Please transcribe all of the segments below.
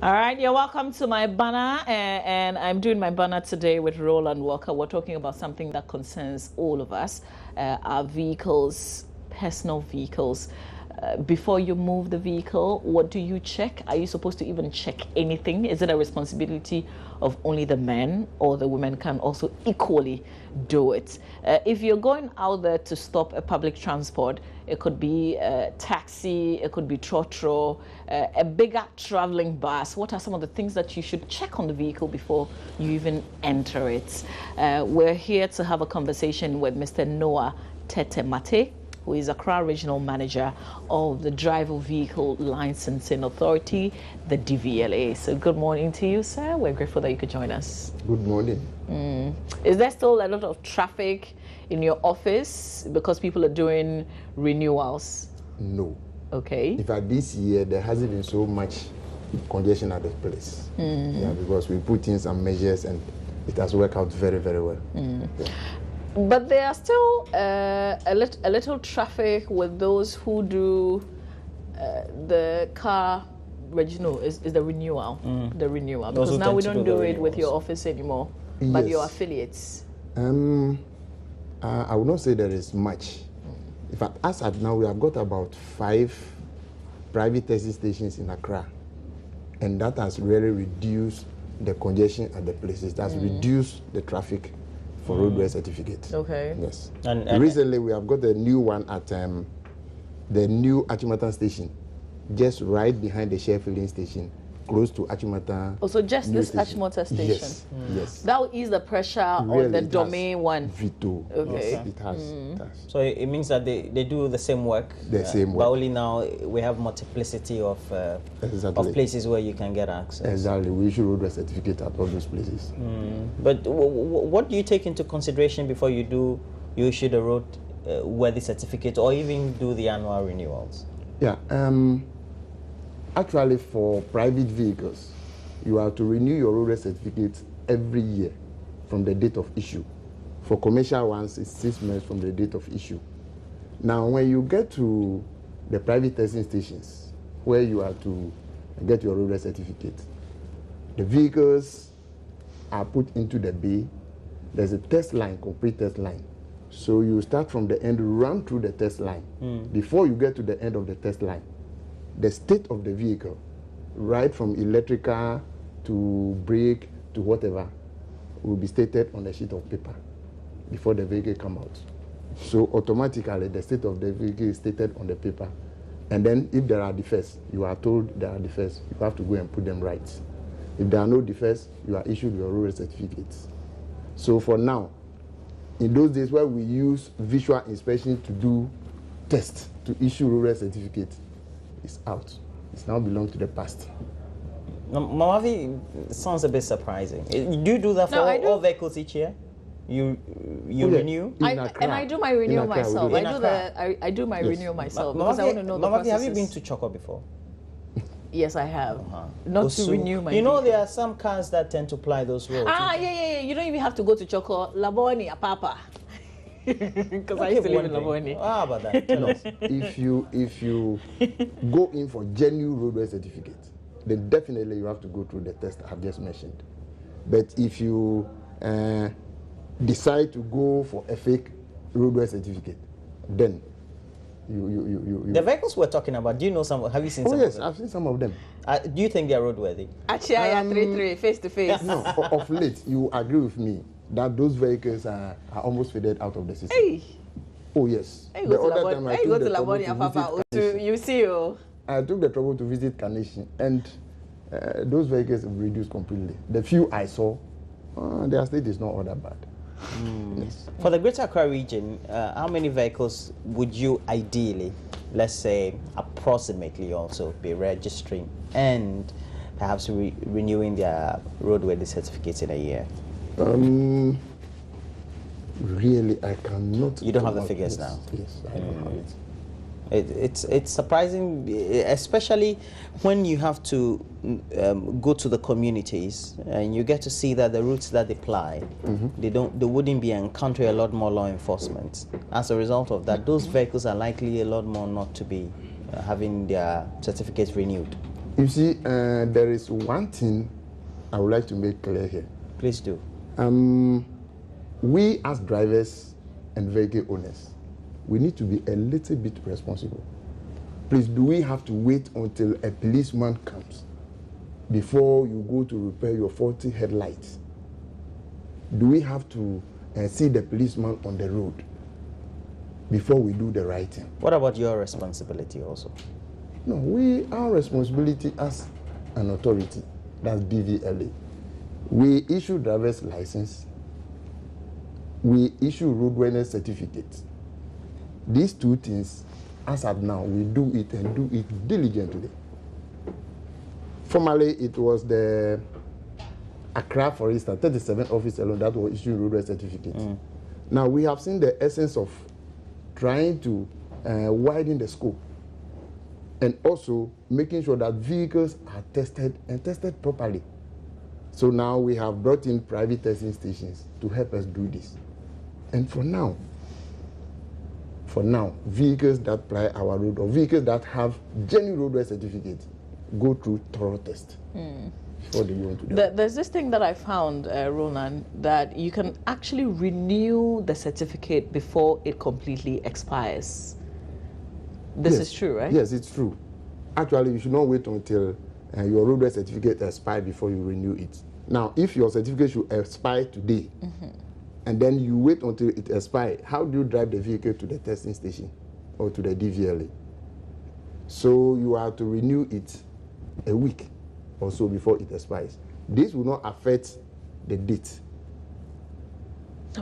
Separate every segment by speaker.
Speaker 1: All right, you're welcome to my banner, and I'm doing my banner today with Roland Walker. We're talking about something that concerns all of us, our vehicles, personal vehicles. Before you move the vehicle, what do you check? Are you supposed to even check anything? Is it a responsibility of only the men, or the women can also equally do it? If you're going out there to stop a public transport, it could be a taxi, it could be trotro, a bigger traveling bus. What are some of the things that you should check on the vehicle before you even enter it? We're here to have a conversation with Mr. Noah Tete Mate, who is Accra Regional Manager of the Driver Vehicle Licensing Authority, the DVLA. So good morning to you, sir. We're grateful that you could join us.
Speaker 2: Good morning.
Speaker 1: Is there still a lot of traffic in your office because people are doing renewals?
Speaker 2: No.
Speaker 1: Okay.
Speaker 2: In fact, this year there hasn't been so much congestion at the place. Yeah, because we put in some measures and it has worked out very, very well. Yeah.
Speaker 1: But there are still a little traffic with those who do the car regional, is the renewal. The renewal.
Speaker 3: Those
Speaker 1: Because
Speaker 3: who
Speaker 1: now we
Speaker 3: tend to
Speaker 1: don't
Speaker 3: do
Speaker 1: do
Speaker 3: the
Speaker 1: it with your
Speaker 3: renewals.
Speaker 1: office anymore, but
Speaker 2: Yes.
Speaker 1: your affiliates.
Speaker 2: I would not say there is much. In fact, as at now, we have got about 5 private taxi stations in Accra, and that has really reduced the congestion at the places. It has reduced the traffic for roadway certificate.
Speaker 1: Okay.
Speaker 2: Yes.
Speaker 3: And
Speaker 2: Recently, we have got a new one at the new Achimota station, just right behind the Shell filling station, close to Achimota.
Speaker 1: Also, just
Speaker 2: new
Speaker 1: this Achimota station.
Speaker 2: Yes, yes.
Speaker 1: That will ease the pressure on
Speaker 2: Really,
Speaker 1: the
Speaker 2: it has
Speaker 1: domain one.
Speaker 2: Veto.
Speaker 1: Okay.
Speaker 2: Yes, it has. It has.
Speaker 3: so it means that they do the same work.
Speaker 2: The same
Speaker 3: But
Speaker 2: work.
Speaker 3: only now we have multiplicity of
Speaker 2: Exactly.
Speaker 3: places where you can get access.
Speaker 2: Exactly. We issue roadway certificate at all those places.
Speaker 3: But what do you take into consideration before you issue the road worthy certificate or even do the annual renewals?
Speaker 2: Yeah. Actually, for private vehicles, you have to renew your roadway certificate every year from the date of issue. For commercial ones, it's 6 months from the date of issue. Now, when you get to the private testing stations where you are to get your roadway certificate, the vehicles are put into the bay. There's a test line, complete test line. So you start from the end, run through the test line. Before you get to the end of the test line, the state of the vehicle, right from electrical to brake to whatever, will be stated on a sheet of paper before the vehicle come out. So automatically the state of the vehicle is stated on the paper. And then if there are defects, you are told there are defects, you have to go and put them right. If there are no defects, you are issued your road certificates. So for now, in those days where we use visual inspection to do tests to issue road certificate, it's out. It's now belongs to the past.
Speaker 3: Now, Mamavi sounds a bit surprising. Do you do that for
Speaker 1: No, I do.
Speaker 3: all vehicles each year? You
Speaker 2: Yeah.
Speaker 3: renew?
Speaker 2: In
Speaker 1: And
Speaker 2: Accra.
Speaker 1: I do my renewal
Speaker 2: In Accra, we
Speaker 1: myself.
Speaker 2: do
Speaker 1: I
Speaker 2: it.
Speaker 1: do
Speaker 3: Accra.
Speaker 1: I do my
Speaker 2: Yes.
Speaker 1: renewal myself because I want to know the
Speaker 3: Mamavi,
Speaker 1: processes.
Speaker 3: have you been to Choco before?
Speaker 1: Yes, I have. Not to
Speaker 3: Osu.
Speaker 1: renew my
Speaker 3: You know,
Speaker 1: vehicle.
Speaker 3: there are some cars that tend to ply those roads.
Speaker 1: Yeah. You don't even have to go to Choco, Laboni, Apapa. Because I used to live in Laboni.
Speaker 3: How about that? Tell us.
Speaker 2: If you go in for genuine roadway certificate, then definitely you have to go through the test I've just mentioned. But if you decide to go for a fake roadway certificate, then you
Speaker 3: The vehicles we're talking about, do you know some? Have you seen
Speaker 2: Oh
Speaker 3: some
Speaker 2: yes,
Speaker 3: of them?
Speaker 2: I've seen some of them.
Speaker 3: Do you think they are roadworthy?
Speaker 1: Actually, I 3 face to face.
Speaker 2: No, of late, you agree with me that those vehicles are almost faded out of the system.
Speaker 1: Hey,
Speaker 2: Oh yes.
Speaker 1: hey, go to Laboni. Hey, go to Laboni,
Speaker 2: visit
Speaker 1: Apapa.
Speaker 2: Carnation.
Speaker 1: You see,
Speaker 2: I took the trouble to visit Carnation, and those vehicles have reduced completely. The few I saw, their state is not all that bad. Yes.
Speaker 3: For the Greater Accra region, how many vehicles would you ideally, let's say approximately, also be registering and perhaps renewing their roadworthy certificates in a year?
Speaker 2: Really, I cannot.
Speaker 3: You don't have the
Speaker 2: come up
Speaker 3: figures
Speaker 2: with-
Speaker 3: now?
Speaker 2: Yes, I don't have it.
Speaker 3: It's surprising, especially when you have to go to the communities and you get to see that the routes that they ply, they wouldn't be encountering a lot more law enforcement. As a result of that, those vehicles are likely a lot more not to be having their certificates renewed.
Speaker 2: You see, there is one thing I would like to make clear here.
Speaker 3: Please do.
Speaker 2: We as drivers and vehicle owners, we need to be a little bit responsible. Please, do we have to wait until a policeman comes before you go to repair your faulty headlights? Do we have to see the policeman on the road before we do the right thing?
Speaker 3: What about your responsibility also?
Speaker 2: No, our responsibility as an authority, that's BVLA, we issue driver's license, we issue roadworthiness certificates. These two things, as of now, we do it and do it diligently. Formerly, it was the Accra, for instance, 37 office alone that will issue roadworthiness certificates. Now, we have seen the essence of trying to widen the scope and also making sure that vehicles are tested and tested properly. So now we have brought in private testing stations to help us do this. And for now, vehicles that ply our road or vehicles that have genuine roadworthiness certificates go through thorough test. What do you want to do?
Speaker 1: There's this thing that I found, Roland, that you can actually renew the certificate before it completely expires. This is true, right?
Speaker 2: Yes, it's true. Actually, you should not wait until your roadworthiness certificate expires before you renew it. Now, if your certificate should expire today, and then you wait until it expires, how do you drive the vehicle to the testing station or to the DVLA? So you have to renew it a week or so before it expires. This will not affect the date.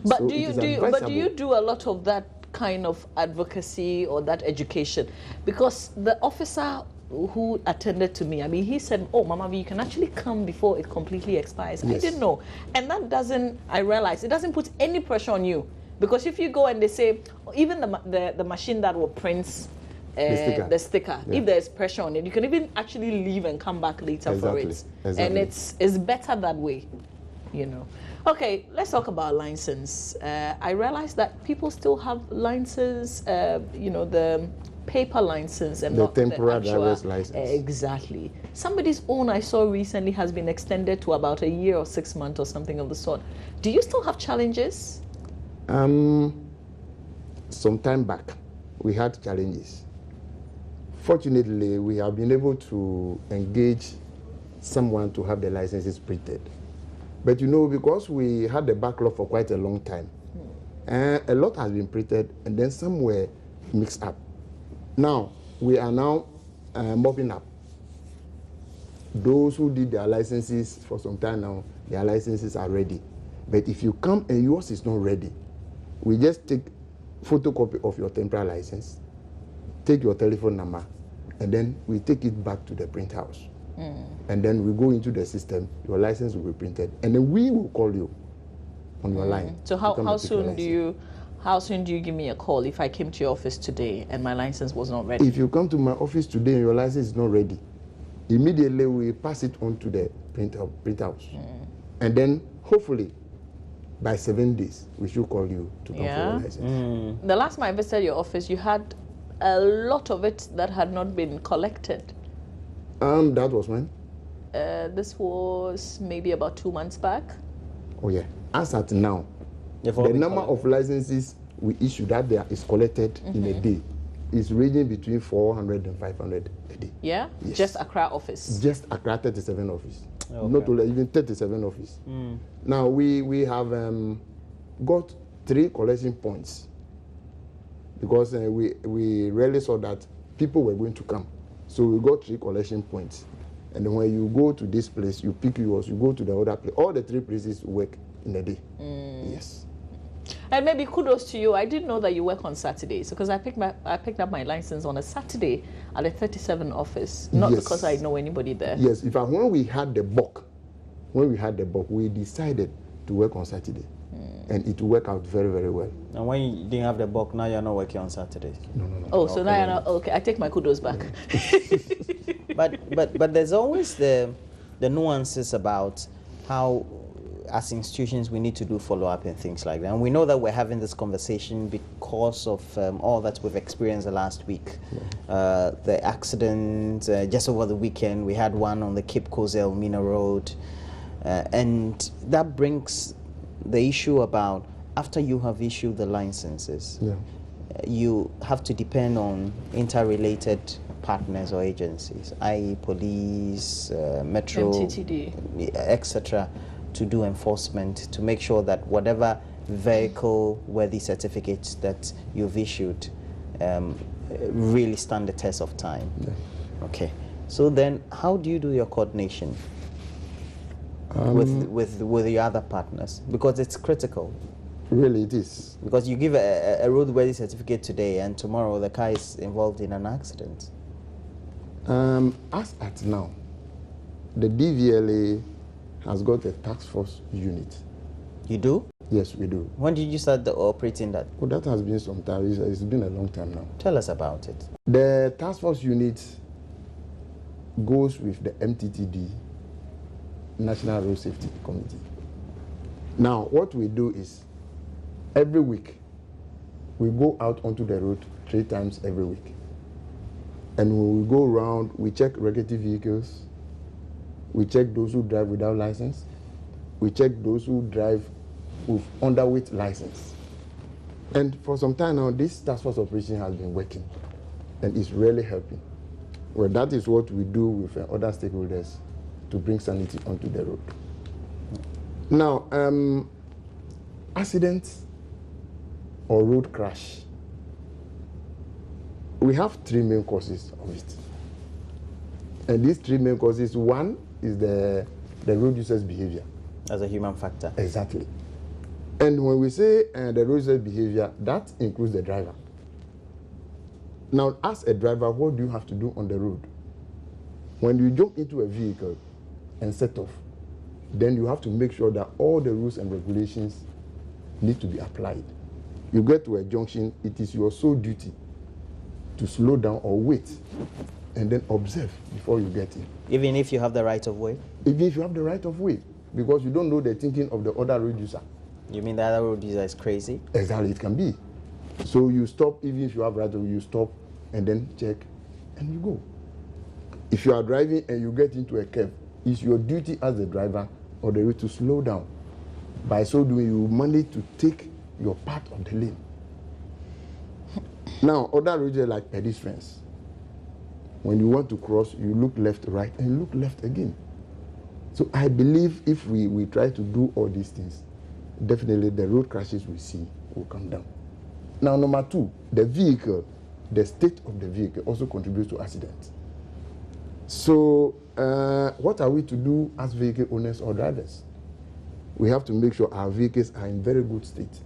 Speaker 1: But
Speaker 2: So
Speaker 1: do
Speaker 2: it is
Speaker 1: you
Speaker 2: advisable.
Speaker 1: do a lot of that kind of advocacy or that education? Because the officer who attended to me, I mean, he said, "Oh, Mama V, you can actually come before it completely expires." I
Speaker 2: Yes.
Speaker 1: didn't know, and that doesn't. I realized it doesn't put any pressure on you, because if you go and they say, even the machine that will print the sticker,
Speaker 2: Yeah.
Speaker 1: if there's pressure on it, you can even actually leave and come back later for
Speaker 2: Exactly.
Speaker 1: it,
Speaker 2: Exactly.
Speaker 1: and it's better that way, you know. Okay, let's talk about license. I realized that people still have licenses, the paper license and
Speaker 2: The
Speaker 1: not
Speaker 2: temporary
Speaker 1: the actual,
Speaker 2: driver's license.
Speaker 1: Exactly. Somebody's own I saw recently has been extended to about a year or 6 months or something of the sort. Do you still have challenges?
Speaker 2: Some time back, we had challenges. Fortunately, we have been able to engage someone to have the licenses printed. But because we had the backlog for quite a long time, a lot has been printed and then some were mixed up. Now, we are now mopping up. Those who did their licenses for some time now, their licenses are ready. But if you come and yours is not ready, we just take photocopy of your temporary license, take your telephone number, and then we take it back to the print house. And then we go into the system, your license will be printed, and then we will call you on your line.
Speaker 1: So
Speaker 2: to come
Speaker 1: how
Speaker 2: and take your
Speaker 1: soon do you give me a call if I came to your office today and my license was not ready?
Speaker 2: If you come to my office today and your license is not ready, immediately we pass it on to the print house. And then hopefully by 7 days, we should call you to come for your license.
Speaker 1: The last time I visited your office, you had a lot of it that had not been collected.
Speaker 2: That was when?
Speaker 1: This was maybe about 2 months back.
Speaker 2: Oh yeah. As at now, the number of licenses we issue that there is collected in a day is ranging between 400 and 500 a day.
Speaker 1: Yeah?
Speaker 2: Yes.
Speaker 1: Just Accra office.
Speaker 2: Just Accra 37 office.
Speaker 3: Okay.
Speaker 2: Not only even 37 office. Now we have got 3 collection points because we really saw that people were going to come. So we got 3 collection points. And then when you go to this place, you pick yours, you go to the other place. All the 3 places work in a day. Yes.
Speaker 1: And maybe kudos to you. I didn't know that you work on Saturdays because I picked up my license on a Saturday at the 37 office. Not
Speaker 2: Yes.
Speaker 1: because I know anybody there.
Speaker 2: Yes, in fact, when we had the bulk, we decided to work on Saturday. And it worked out very, very well.
Speaker 3: And when you didn't have the bulk, now you're not working on Saturdays.
Speaker 2: No.
Speaker 1: Oh, so now you're not, okay, I take my kudos back.
Speaker 3: But there's always the nuances about how as institutions, we need to do follow-up and things like that. And we know that we're having this conversation because of all that we've experienced the last week. The accident just over the weekend, we had one on the Cape Coast Elmina Road. And that brings the issue about after you have issued the licenses, you have to depend on interrelated partners or agencies, i.e. police, metro,
Speaker 1: MTTD,
Speaker 3: etc., to do enforcement, to make sure that whatever vehicle-worthy certificates that you've issued really stand the test of time. Okay. So then, how do you do your coordination with the other partners? Because it's critical.
Speaker 2: Really, it is.
Speaker 3: Because you give a roadworthy certificate today, and tomorrow the car is involved in an accident.
Speaker 2: As at now, the DVLA has got a task force unit.
Speaker 3: You do?
Speaker 2: Yes, we do.
Speaker 3: When did you start operating that?
Speaker 2: Well, that has been some time. It's been a long time now.
Speaker 3: Tell us about it.
Speaker 2: The task force unit goes with the MTTD, National Road Safety Committee. Now, what we do is, every week, we go out onto the road 3 times every week. And when we go around, we check regulatory vehicles, we check those who drive without license, we check those who drive with underweight license. And for some time now, this task force operation has been working, and it's really helping. Well, that is what we do with other stakeholders to bring sanity onto the road. Now, accidents or road crash, we have 3 main causes of it. And these 3 main causes, one is the road user's behavior.
Speaker 3: As a human factor.
Speaker 2: Exactly. And when we say the road user's behavior, that includes the driver. Now, as a driver, what do you have to do on the road? When you jump into a vehicle and set off, then you have to make sure that all the rules and regulations need to be applied. You get to a junction, it is your sole duty to slow down or wait and then observe before you get in.
Speaker 3: Even if you have the right of way?
Speaker 2: Even if you have the right of way, because you don't know the thinking of the other road user.
Speaker 3: You mean the other road user is crazy?
Speaker 2: Exactly, it can be. So you stop, even if you have right of way, you stop and then check and you go. If you are driving and you get into a curve, it's your duty as the driver or the road to slow down. By so doing, you manage to take your part of the lane. Now, other roads are like pedestrians. When you want to cross, you look left, right, and you look left again. So I believe if we try to do all these things, definitely the road crashes we see will come down. Now, number 2, the vehicle, the state of the vehicle also contributes to accidents. So what are we to do as vehicle owners or drivers? We have to make sure our vehicles are in very good state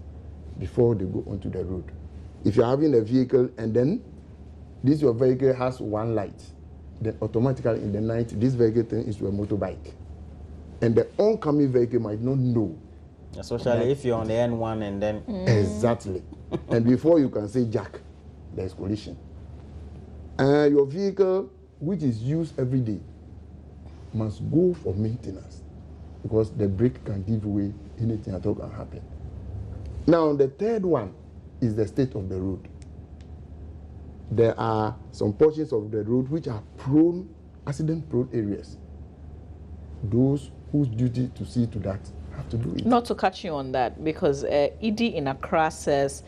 Speaker 2: before they go onto the road. If you're having a vehicle and then your vehicle has 1 light, then automatically in the night, this vehicle turns into a motorbike. And the oncoming vehicle might not know.
Speaker 3: Especially if you're on the N1 and then...
Speaker 2: Exactly. And before you can say jack, there's collision. Your vehicle, which is used every day, must go for maintenance because the brake can give way, anything at all can happen. Now, the third one is the state of the road. There are some portions of the road which are prone, accident-prone areas. Those whose duty to see to that have to do it.
Speaker 1: Not to catch you on that, because ED in Accra says,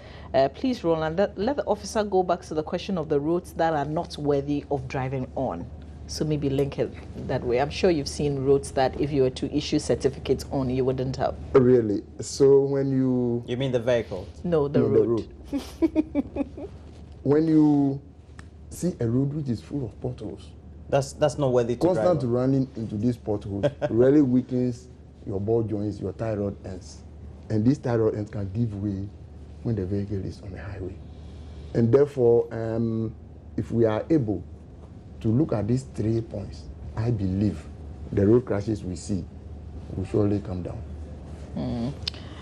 Speaker 1: please, Roland, let the officer go back to the question of the roads that are not worthy of driving on. So maybe link it that way. I'm sure you've seen roads that if you were to issue certificates on, you wouldn't have.
Speaker 2: Really? So when you...
Speaker 3: You mean the vehicle?
Speaker 1: No, the road.
Speaker 2: When you see a road which is full of potholes,
Speaker 3: that's not worthy to drive on.
Speaker 2: Constant running into these potholes really weakens your ball joints, your tie rod ends. And these tie rod ends can give way when the vehicle is on the highway. And therefore, if we are able to look at these 3 points, I believe the road crashes we see will surely come down.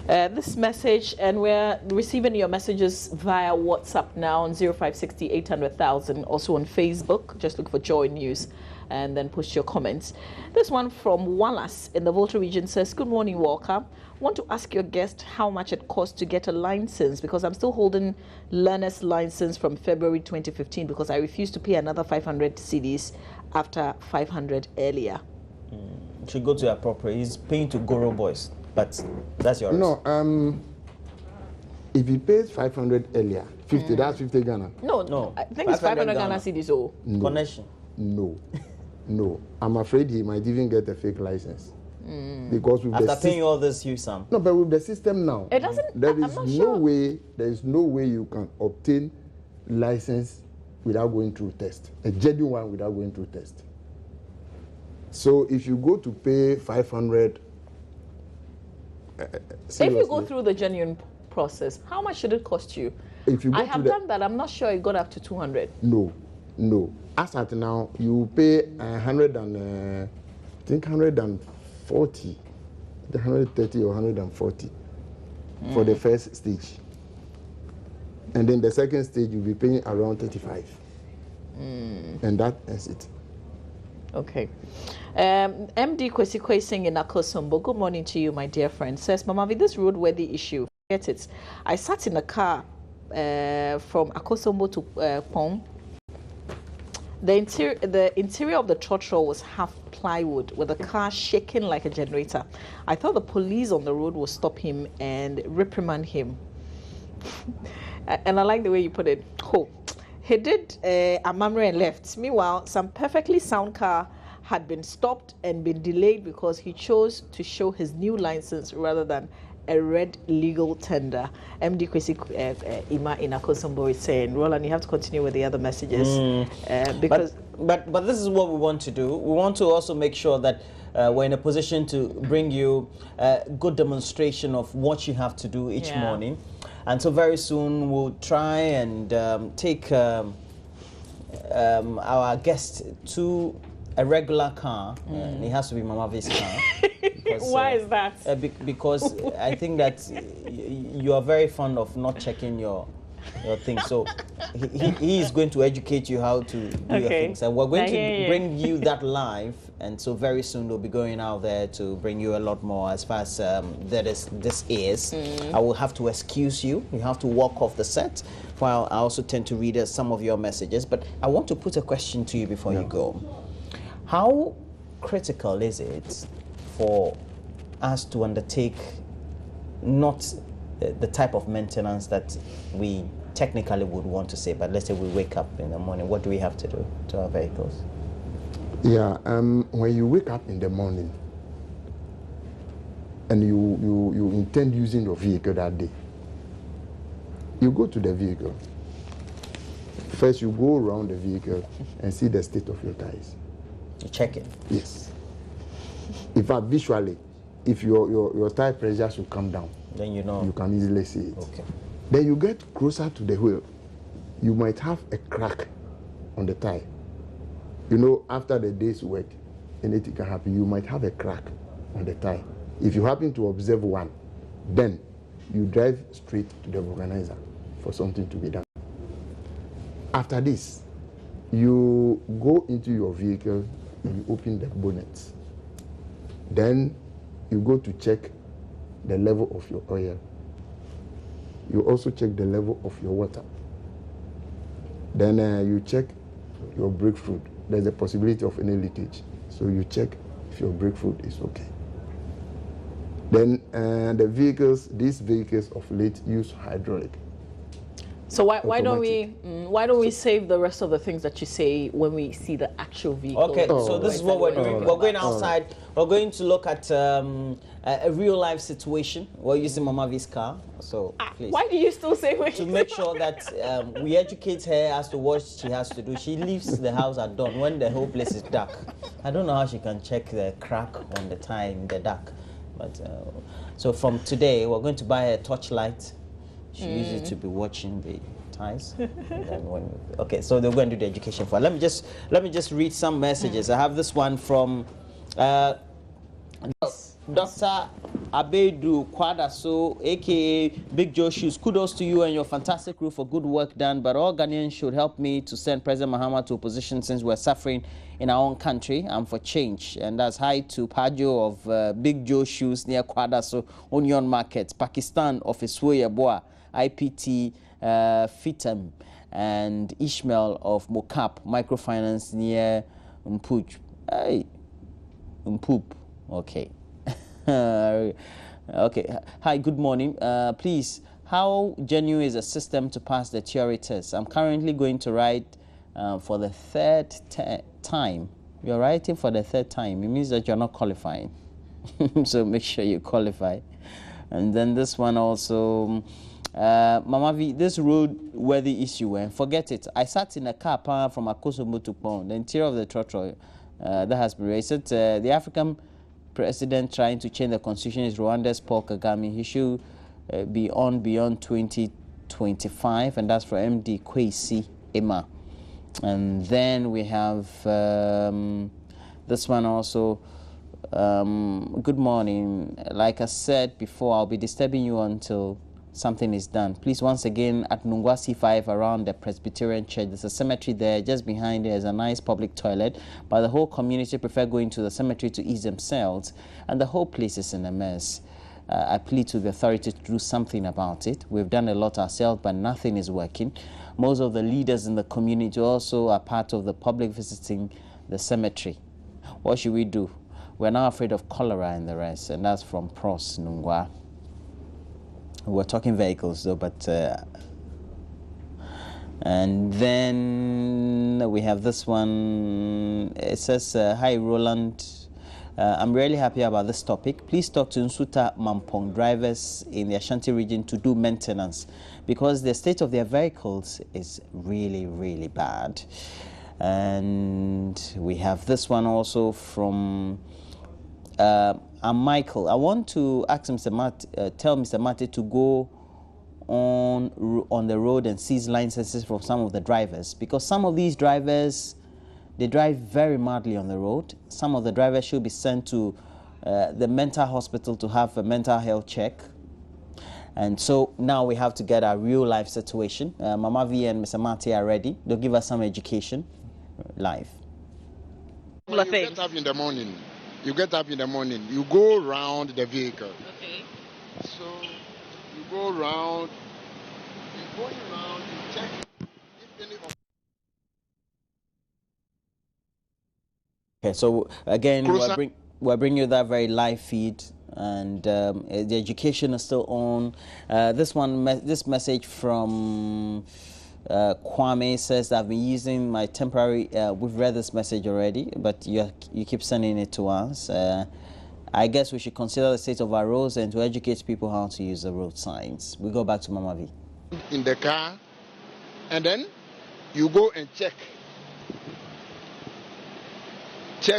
Speaker 1: This message, and we're receiving your messages via WhatsApp now on 0560 800,000, also on Facebook. Just look for Joy News. and then post your comments. This one from Wallace in the Volta region says, good morning, Walker. Want to ask your guest how much it costs to get a license, because I'm still holding learner's license from February 2015 because I refused to pay another 500 cedis after 500 earlier.
Speaker 3: You should go to appropriate. He's paying to Goro Boys, but that's yours.
Speaker 2: No, if he pays 500 earlier, 50, that's 50 Ghana.
Speaker 1: No, I think it's 500 Ghana cedis. Oh,
Speaker 2: No.
Speaker 3: Connection.
Speaker 2: No. I'm afraid he might even get a fake license. Because with
Speaker 3: After paying all this, you some.
Speaker 2: No, but with the system now,
Speaker 1: it doesn't.
Speaker 2: there
Speaker 1: I'm
Speaker 2: is
Speaker 1: not
Speaker 2: no
Speaker 1: sure.
Speaker 2: way. There is no way you can obtain license without going through test. A genuine one without going through test. So if you go to pay 500,
Speaker 1: If you go through the genuine process, how much should it cost you?
Speaker 2: if you go
Speaker 1: I
Speaker 2: to
Speaker 1: have
Speaker 2: the,
Speaker 1: done that. I'm not sure it got up to 200.
Speaker 2: No. As at now, you pay 100 and I think 140, the 130 or 140 for the first stage, and then the second stage you'll be paying around 35, and that is it.
Speaker 1: Okay. MD Kwesi Kwesing in Akosombo. Good morning to you, my dear friend. Says, Mama, with this roadworthy issue, forget it. I sat in a car from Akosombo to Pong. The interior of the trotro was half plywood, with the car shaking like a generator. I thought the police on the road would stop him and reprimand him. And I like the way you put it. Oh, he did a mamre and left. Meanwhile, some perfectly sound car had been stopped and been delayed because he chose to show his new license rather than a red legal tender. MD Kwesi Ima in Akosombo is saying, Roland, you have to continue with the other messages because.
Speaker 3: But this is what we want to do. We want to also make sure that we're in a position to bring you a good demonstration of what you have to do each morning. And so very soon we'll try and take our guest to a regular car. And it has to be Mama V's car. Because,
Speaker 1: why is that?
Speaker 3: Because I think that you are very fond of not checking your thing. So he is going to educate you how to do your things. And we're going to bring you that live. And so very soon we'll be going out there to bring you a lot more as far as this is. I will have to excuse you. You have to walk off the set while I also tend to read some of your messages. But I want to put a question to you before you go. How critical is it for us to undertake not the type of maintenance that we technically would want to say, but let's say we wake up in the morning, what do we have to do to our vehicles?
Speaker 2: Yeah, when you wake up in the morning and you intend using your vehicle that day, you go to the vehicle. First, you go around the vehicle and see the state of your tires.
Speaker 3: You check it?
Speaker 2: Yes. In fact, visually, if your tire pressure should come down,
Speaker 3: then you know.
Speaker 2: You can easily see it.
Speaker 3: Okay.
Speaker 2: Then you get closer to the wheel. You might have a crack on the tire. You know, after the day's work, anything can happen. You might have a crack on the tire. If you happen to observe one, then you drive straight to the vulcanizer for something to be done. After this, you go into your vehicle and you open the bonnet. Then you go to check the level of your oil. You also check the level of your water. Then you check your brake fluid. There's a possibility of any leakage. So you check if your brake fluid is okay. Then these vehicles of late use hydraulic.
Speaker 1: So why don't we save the rest of the things that you say when we see the actual vehicle?
Speaker 3: Okay, so this is what we're doing. We're going outside. We're going to look at a real life situation. We're using Mama V's car. So please.
Speaker 1: Why do you still say
Speaker 3: to make sure that we educate her as to what she has to do. She leaves the house at dawn when the whole place is dark. I don't know how she can check the crack on the tire in the dark. But so from today, we're going to buy her a torchlight. She uses it to be watching the tires. Okay, so they're going to do the education for her. Let me just read some messages. I have this one from Dr. Abedu Kwadaso, aka Big Joe Shoes. Kudos to you and your fantastic crew for good work done. But all Ghanaians should help me to send President Mahama to opposition since we're suffering in our own country and for change. And that's hi to Pajo of Big Joe Shoes near Kwadaso, Onion Market, Pakistan, of Iswoyeboa, IPT, Fitam, and Ishmael of Mokap Microfinance near Mpuj. Hey, Mpup. Okay. Okay. Hi, good morning. Please, how genuine is a system to pass the theory test? I'm currently going to write for the third time. You're writing for the third time. It means that you're not qualifying. So make sure you qualify. And then this one also... Mama V, this road-worthy issue, forget it. I sat in a car from Akosombo to Pond, the interior of the Trotro, that has been raised. The African president trying to change the constitution is Rwanda's Paul Kagame. He should be on beyond 2025, and that's for MD Kwesi Emma. And then we have this one also. Good morning. Like I said before, I'll be disturbing you until something is done. Please, once again, at Nungwa C5 around the Presbyterian Church, there's a cemetery there. Just behind there's a nice public toilet, but the whole community prefer going to the cemetery to ease themselves, and the whole place is in a mess. I plead to the authority to do something about it. We've done a lot ourselves, but nothing is working. Most of the leaders in the community also are part of the public visiting the cemetery. What should we do? We're now afraid of cholera and the rest, and that's from Pros Nungwa. We're talking vehicles though, but and then we have this one. It says, hi Roland, I'm really happy about this topic. Please talk to Nsuta Mampong drivers in the Ashanti region to do maintenance, because the state of their vehicles is really, really bad. And we have this one also from Michael. I want to ask Mr. tell Mr. Mate to go on the road and seize licenses from some of the drivers, because some of these drivers, they drive very madly on the road. Some of the drivers should be sent to the mental hospital to have a mental health check. And so now we have to get our real life situation. Mama V and Mr. Mate are ready. They'll give us some education live.
Speaker 2: When you get up in the morning, you go around the vehicle.
Speaker 1: Okay.
Speaker 2: So you go around, you check if any of...
Speaker 3: Okay, so again, we're bringing you that very live feed, and the education is still on. This message from Kwame says that I've been using my temporary, we've read this message already, but you keep sending it to us. I guess we should consider the state of our roads and to educate people how to use the road signs. We go back to Mama V.
Speaker 2: In the car, and then you go and check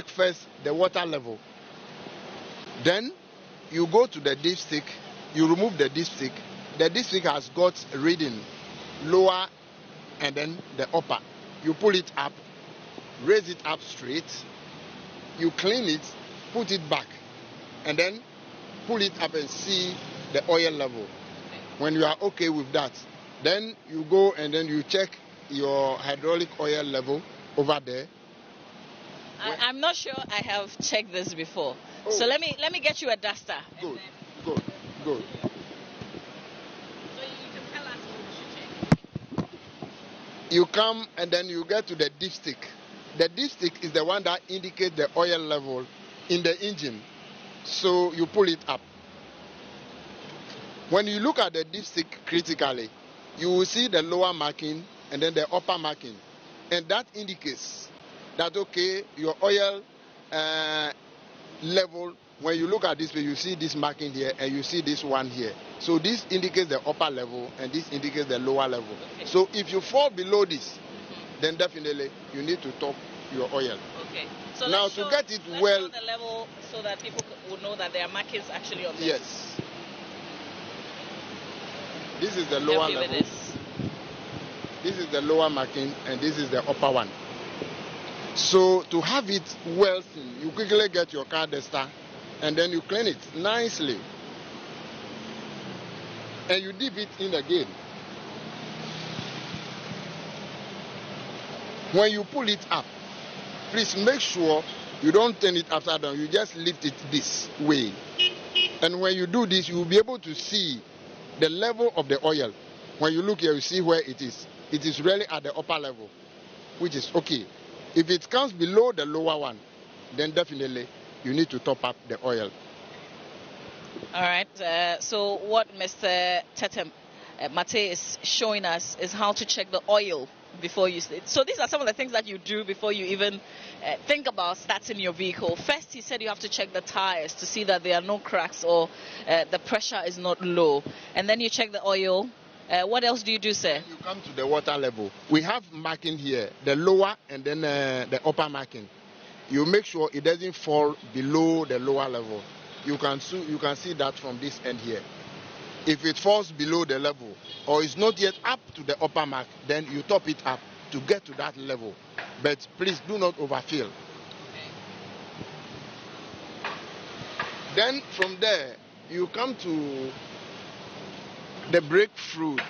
Speaker 2: first the water level. Then you go to the dipstick, you remove the dipstick. The dipstick has got a reading, lower and then the upper. You pull it up, raise it up straight, you clean it, put it back, and then pull it up and see the oil level. When you are okay with that, then you go and then you check your hydraulic oil level over there.
Speaker 1: I'm not sure I have checked this before.
Speaker 2: Oh.
Speaker 1: So let me get you a duster.
Speaker 2: Good.
Speaker 1: So you can tell us what we should check.
Speaker 2: You come and then you get to the dipstick. The dipstick is the one that indicates the oil level in the engine. So you pull it up. When you look at the dipstick critically, you will see the lower marking and then the upper marking. And that indicates that, okay, your oil level, when you look at this, you see this marking here and you see this one here. So this indicates the upper level and this indicates the lower level.
Speaker 1: Okay.
Speaker 2: So if you fall below this, then definitely you need to top your oil.
Speaker 1: Okay. So
Speaker 2: Now
Speaker 1: let's
Speaker 2: to
Speaker 1: show,
Speaker 2: get it
Speaker 1: let's
Speaker 2: well,
Speaker 1: show the level so that people would know that there are markings actually on this.
Speaker 2: yes. This is the lower level. This is the lower marking and this is the upper one. So to have it well seen, you quickly get your car duster and then you clean it nicely and you dip it in again. When you pull it up, please make sure you don't turn it upside down. You just lift it this way. And when you do this, you will be able to see the level of the oil. When you look here, you see where it is. It is really at the upper level, which is okay. If it comes below the lower one, then definitely you need to top up the oil.
Speaker 1: All right. So what Mr. Tete Mate is showing us is how to check the oil before you. So these are some of the things that you do before you even think about starting your vehicle. First, he said you have to check the tires to see that there are no cracks or the pressure is not low, and then you check the oil. What else do you do, sir?
Speaker 2: You come to the water level. We have marking here, the lower and then the upper marking. You make sure it doesn't fall below the lower level. You can see that from this end here. If it falls below the level or is not yet up to the upper mark, then you top it up to get to that level. But please do not overfill. Then from there, you come to the brake fluid.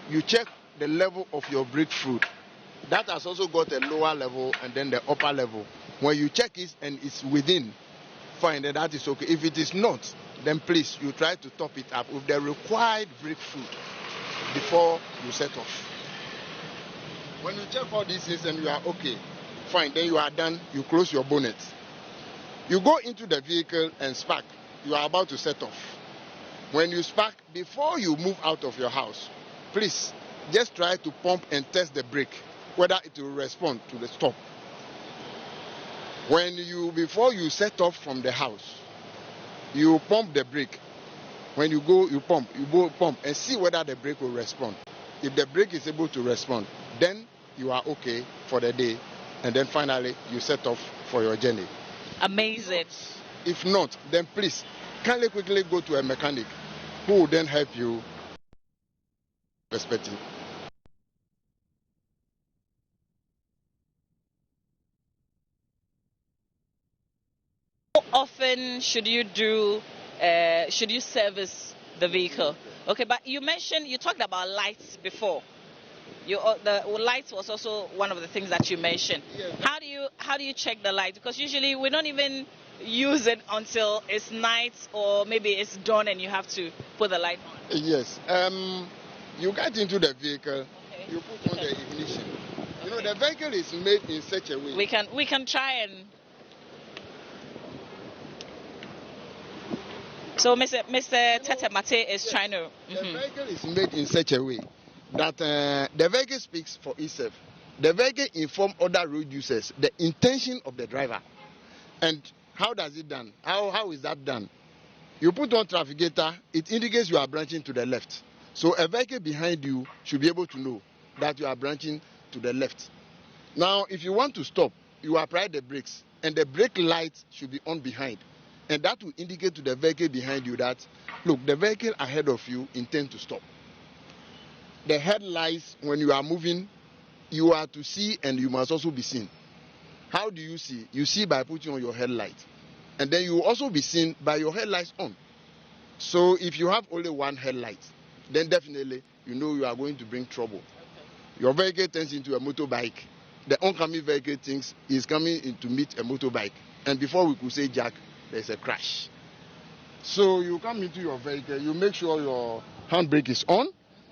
Speaker 2: You check the level of your brake fluid. That has also got a lower level and then the upper level. When you check it and it's within, fine, then that is okay. If it is not, then please, you try to top it up with the required brake fluid before you set off. When you check all these things and you are okay, fine, then you are done, you close your bonnet. You go into the vehicle and spark. You are about to set off. When you spark, before you move out of your house, please, just try to pump and test the brake, whether it will respond to the stop. Before you set off from the house, you pump the brake. When you go, you pump and see whether the brake will respond. If the brake is able to respond, then you are okay for the day, and then finally you set off for your journey.
Speaker 1: Amazing.
Speaker 2: If not, then please kindly quickly go to a mechanic who will then help you. Perspective.
Speaker 1: How often should you service the vehicle? Okay, but you talked about lights before. The lights was also one of the things that you mentioned.
Speaker 2: Yes.
Speaker 1: How do you check the light? Because usually we don't even use it until it's night or maybe it's dawn and you have to put the light on.
Speaker 2: Yes. You get into the vehicle.
Speaker 1: Okay.
Speaker 2: You put on the ignition. You know, the vehicle is made in such a way.
Speaker 1: We can try and. So Mr. Tete Mate is trying to.
Speaker 2: The vehicle is made in such a way that the vehicle speaks for itself. The vehicle informs other road users the intention of the driver. And how does it done? How is that done? You put on trafficator, it indicates you are branching to the left. So a vehicle behind you should be able to know that you are branching to the left. Now, if you want to stop, you apply the brakes, and the brake light should be on behind. And that will indicate to the vehicle behind you that, look, the vehicle ahead of you intends to stop. The headlights, when you are moving, you are to see and you must also be seen. How do you see? You see by putting on your headlight. And then you will also be seen by your headlights on. So if you have only one headlight, then definitely you know you are going to bring trouble. Okay. Your vehicle turns into a motorbike. The oncoming vehicle thinks is coming in to meet a motorbike. And before we could say jack, there's a crash. So you come into your vehicle, you make sure your handbrake is on,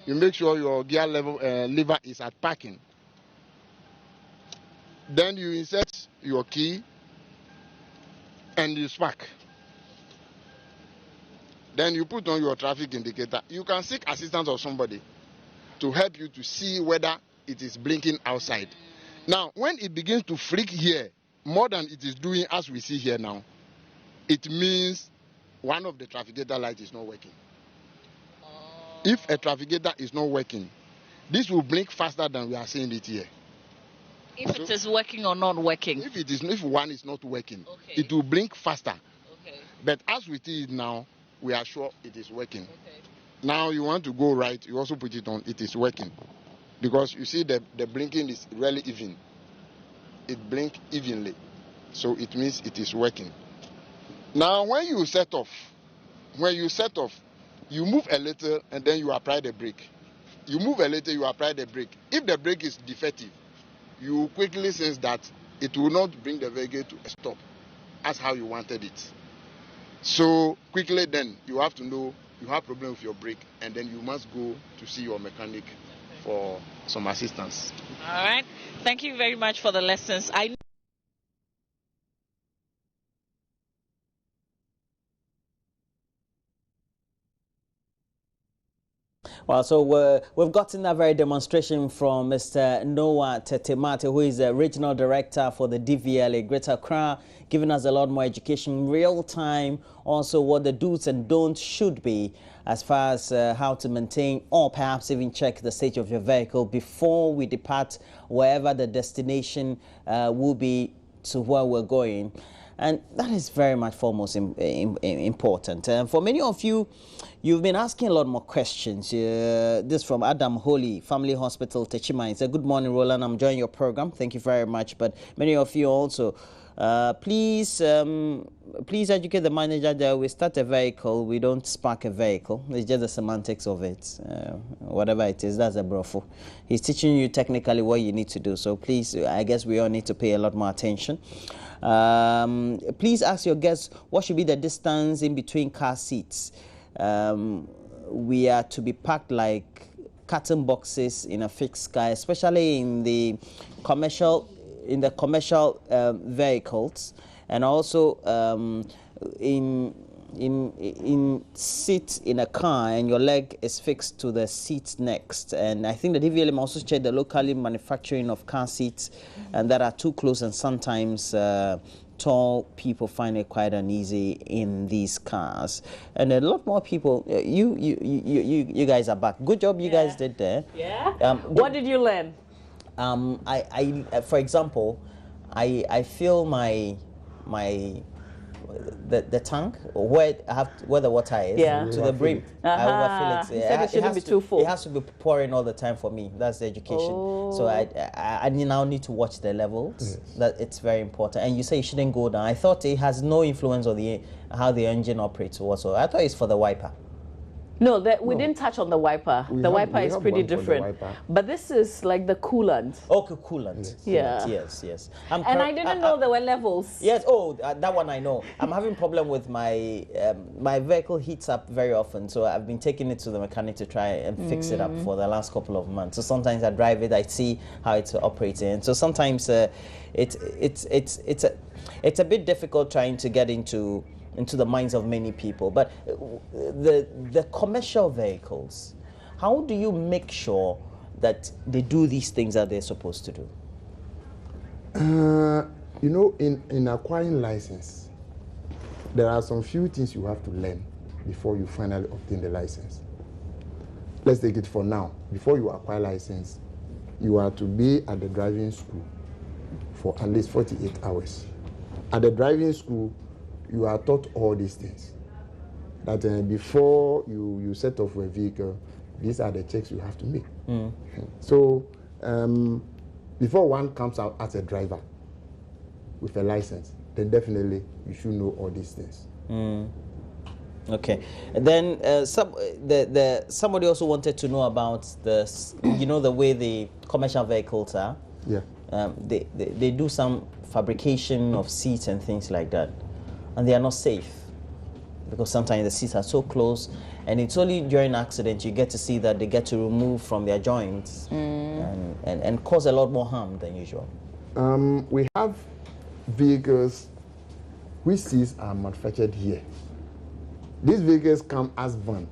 Speaker 2: you make sure your gear lever is at parking. Then you insert your key and you spark. Then you put on your traffic indicator. You can seek assistance of somebody to help you to see whether it is blinking outside. Now, when it begins to flick here, more than it is doing as we see here now, it means one of the trafficator lights is not working. If a trafficator is not working, this will blink faster than we are seeing it here.
Speaker 1: If it is working or not working?
Speaker 2: If one is not working,
Speaker 1: okay,
Speaker 2: it will blink faster.
Speaker 1: Okay.
Speaker 2: But as we see it now, we are sure it is working.
Speaker 1: Okay.
Speaker 2: Now you want to go right, you also put it on, it is working. Because you see the blinking is really even. It blinks evenly. So it means it is working. Now when you set off, You move a little and then you apply the brake. You move a little, you apply the brake. If the brake is defective, you quickly sense that it will not bring the vehicle to a stop as how you wanted it. So quickly then you have to know you have problem with your brake, and then you must go to see your mechanic for some assistance.
Speaker 1: All right. Thank you very much for the lessons.
Speaker 3: Well, so we've gotten that very demonstration from Mr. Noah Tetemate, who is the Regional Director for the DVLA Greater Accra, giving us a lot more education, real time, also what the do's and don'ts should be as far as how to maintain or perhaps even check the state of your vehicle before we depart wherever the destination will be to where we're going. And that is very much foremost important. For many of you, you've been asking a lot more questions. This from Adam Holy, Family Hospital, Techima. He said, good morning, Roland. I'm enjoying your program. Thank you very much. But many of you also, please educate the manager that we start a vehicle, we don't spark a vehicle. It's just the semantics of it. Whatever it is, that's a brothel. He's teaching you technically what you need to do. So please, I guess we all need to pay a lot more attention. Please ask your guests what should be the distance in between car seats. We are to be packed like carton boxes in a fixed car, especially in the commercial vehicles, and also in seat in a car and your leg is fixed to the seat next. And I think the DVLM also checked the locally manufacturing of car seats and that are too close, and sometimes tall people find it quite uneasy in these cars. And a lot more people, you guys are back. Good job you guys did there.
Speaker 1: Yeah. What did you learn?
Speaker 3: For example, I feel my the tank where the water is to the brim. I overfill it.
Speaker 1: It shouldn't be too full.
Speaker 3: It has to be pouring all the time for me. That's the education. So I now need to watch the levels. Yes. That it's very important. And you say it shouldn't go down. I thought it has no influence on how the engine operates also. I thought it's for the wiper.
Speaker 1: No, we didn't touch on the wiper. The wiper is pretty different. But this is like the coolant.
Speaker 3: Okay, coolant.
Speaker 1: Yeah.
Speaker 3: Yes.
Speaker 1: And I didn't know there were levels.
Speaker 3: Yes. Oh, that one I know. I'm having problem with my my vehicle heats up very often, so I've been taking it to the mechanic to try and fix it up for the last couple of months. So sometimes I drive it, I see how it's operating. So sometimes it's a bit difficult trying to get into the minds of many people. But the commercial vehicles, how do you make sure that they do these things that they're supposed to do?
Speaker 2: You know, in acquiring license, there are some few things you have to learn before you finally obtain the license. Let's take it for now. Before you acquire license, you are to be at the driving school for at least 48 hours. At the driving school, you are taught all these things. That before you set off a vehicle, these are the checks you have to make. So before one comes out as a driver with a license, then definitely you should know all these things.
Speaker 3: Okay. And then somebody also wanted to know about the way the commercial vehicles are.
Speaker 2: Yeah.
Speaker 3: They do some fabrication of seats and things like that, and they are not safe because sometimes the seats are so close, and it's only during accident you get to see that they get to remove from their joints and cause a lot more harm than usual.
Speaker 2: We have vehicles which seats are manufactured here. These vehicles come as van,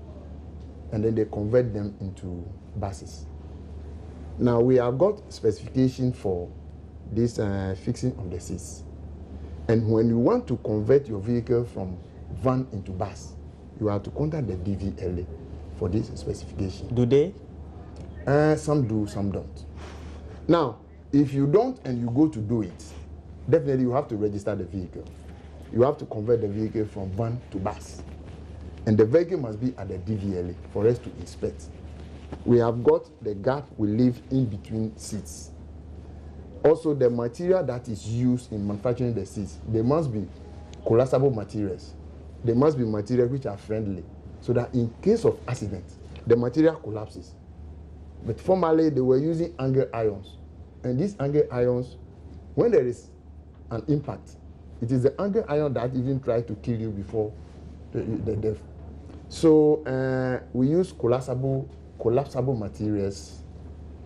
Speaker 2: and then they convert them into buses. Now we have got specification for this fixing of the seats. And when you want to convert your vehicle from van into bus, you have to contact the DVLA for this specification.
Speaker 3: Do they?
Speaker 2: Some do, some don't. Now, if you don't and you go to do it, definitely you have to register the vehicle. You have to convert the vehicle from van to bus. And the vehicle must be at the DVLA for us to inspect. We have got the gap we leave in between seats. Also, the material that is used in manufacturing the seats, they must be collapsible materials. They must be materials which are friendly so that in case of accident, the material collapses. But formerly, they were using angle irons. And these angle irons, when there is an impact, it is the angle iron that even tries to kill you before the death. So we use collapsible materials,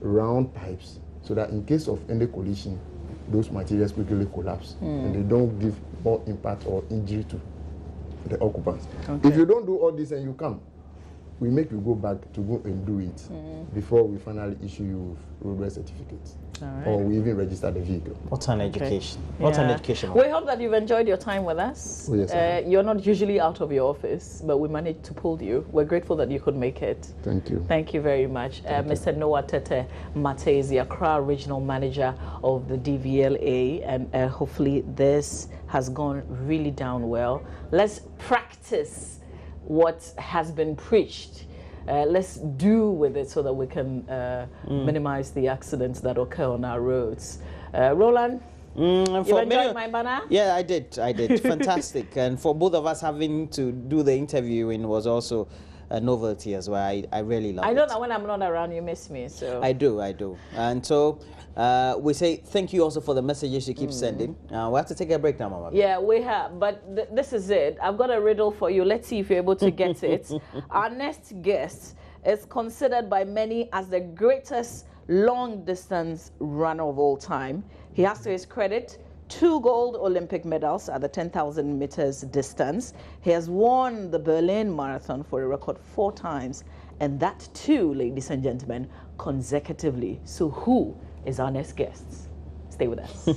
Speaker 2: round pipes, so that in case of any collision, those materials quickly collapse and they don't give more impact or injury to the occupants. Okay. If you don't do all this and you come, we make you go back to go and do it before we finally issue you roadworthy certificates. Right. Or we even register the vehicle.
Speaker 3: What an education. What an education.
Speaker 1: We hope that you've enjoyed your time with us.
Speaker 2: Oh, yes,
Speaker 1: you're not usually out of your office, but we managed to pull you. We're grateful that you could make it.
Speaker 2: Thank you.
Speaker 1: Thank you very much. Mr. Noah Tete Mate is the Accra Regional Manager of the DVLA, and hopefully this has gone really down well. Let's practice what has been preached. Let's do with it so that we can minimize the accidents that occur on our roads. Roland, you enjoyed my banner?
Speaker 3: Yeah, I did. Fantastic. And for both of us having to do the interviewing was also a novelty as well. I really love it.
Speaker 1: I know that when I'm not around, you miss me. So
Speaker 3: I do. And so we say thank you also for the messages you keep sending. We have to take a break now, Mama.
Speaker 1: Yeah, we have. But this is it. I've got a riddle for you. Let's see if you're able to get it. Our next guest is considered by many as the greatest long-distance runner of all time. He has to his credit 2 gold Olympic medals at the 10,000 meters distance. He has won the Berlin Marathon for a record 4 times, and that too, ladies and gentlemen, consecutively. So who is our next guest? Stay with us.